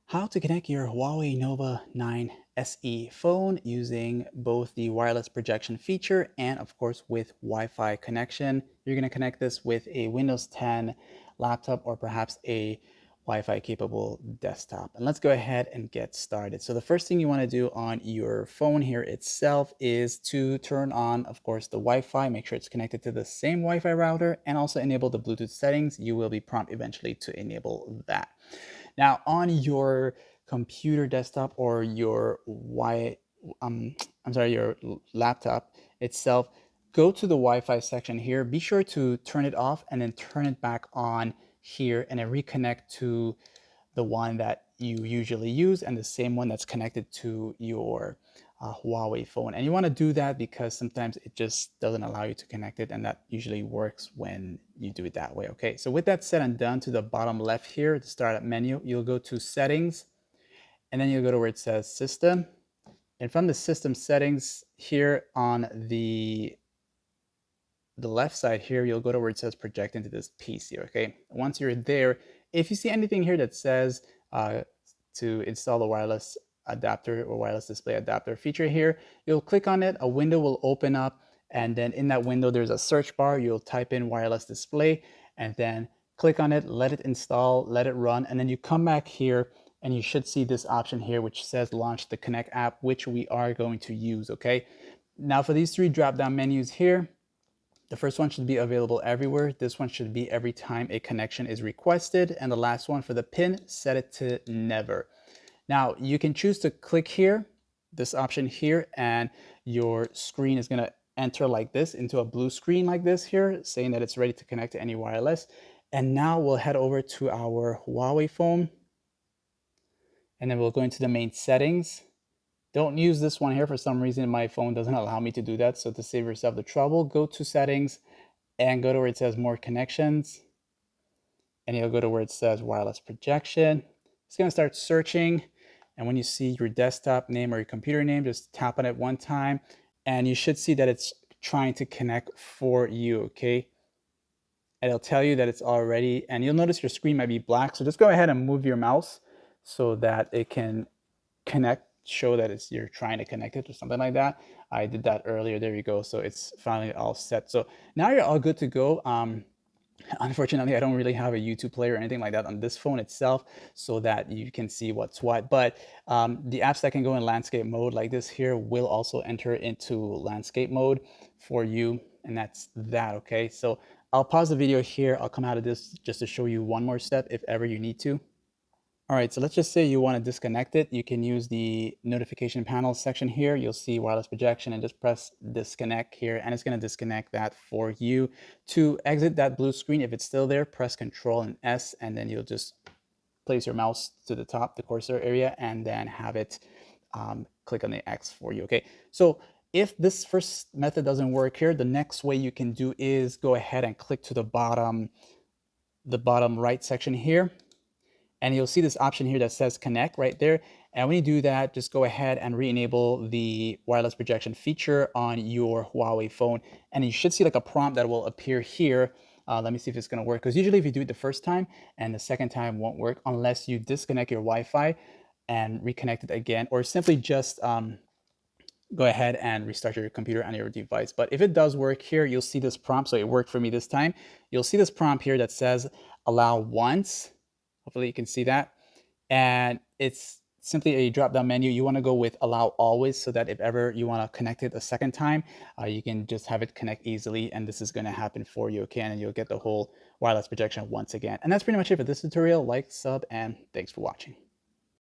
How to connect your Huawei Nova 9 SE phone using both the wireless projection feature and of course with Wi-Fi connection. You're going to connect this with a Windows 10 laptop or perhaps a Wi-Fi capable desktop. And let's go ahead and get started. So the first thing you want to do on your phone here itself is to turn on, of course, the Wi-Fi. Make sure it's connected to the same Wi-Fi router and also enable the Bluetooth settings. You will be prompted eventually to enable that. Now, on your computer desktop or your your laptop itself, go to the Wi-Fi section here. Be sure to turn it off and then turn it back on here and then reconnect to the one that you usually use and the same one that's connected to your Huawei phone. And you want to do that because sometimes it just doesn't allow you to connect it, and that usually works when you do it that way. Okay, so with that said and done, to the bottom left here, the startup menu, you'll go to settings, and then you'll go to where it says system. And from the system settings here on the left side here, you'll go to where it says project into this PC. Okay, once you're there, if you see anything here that says to install the wireless adapter or wireless display adapter feature here, you'll click on it, a window will open up, and then in that window there's a search bar. You'll type in wireless display and then click on it, let it install, let it run, and then you come back here and you should see this option here which says launch the Connect app, which we are going to use. Okay, now for these three drop down menus here, the first one should be available everywhere. This one should be every time a connection is requested. And the last one for the pin, set it to never. Now you can choose to click here, this option here, and your screen is going to enter like this into a blue screen like this here, saying that it's ready to connect to any wireless. And now we'll head over to our Huawei phone, and then we'll go into the main settings. Don't use this one here. For some reason, my phone doesn't allow me to do that. So to save yourself the trouble, go to settings and go to where it says more connections. And you'll go to where it says wireless projection. It's going to start searching. And when you see your desktop name or your computer name, just tap on it one time. And you should see that it's trying to connect for you, okay? And it'll tell you that it's already, and you'll notice your screen might be black. So just go ahead and move your mouse so that it can connect, show that it's you're trying to connect it or something like that. I did that earlier. There you go. So it's finally all set. So now you're all good to go. Unfortunately, I don't really have a YouTube player or anything like that on this phone itself so that you can see what's what. But the apps that can go in landscape mode like this here will also enter into landscape mode for you. And that's that, okay? So I'll pause the video here. I'll come out of this just to show you one more step if ever you need to. All right, so let's just say you want to disconnect it. You can use the notification panel section here. You'll see wireless projection and just press disconnect here, and it's going to disconnect that for you. To exit that blue screen, if it's still there, press Control and S, and then you'll just place your mouse to the top, the cursor area, and then have it click on the X for you. Okay, so if this first method doesn't work here, the next way you can do is go ahead and click to the bottom right section here. And you'll see this option here that says connect right there. And when you do that, just go ahead and re-enable the wireless projection feature on your Huawei phone. And you should see like a prompt that will appear here. Let me see if it's going to work. Because usually if you do it the first time and the second time won't work unless you disconnect your Wi-Fi and reconnect it again, or simply just go ahead and restart your computer on your device. But if it does work here, you'll see this prompt. So it worked for me this time. You'll see this prompt here that says allow once. Hopefully you can see that. And it's simply a drop-down menu. You want to go with allow always so that if ever you want to connect it a second time, you can just have it connect easily. And this is going to happen for you, okay? And you'll get the whole wireless projection once again. And that's pretty much it for this tutorial. Like, sub, and thanks for watching.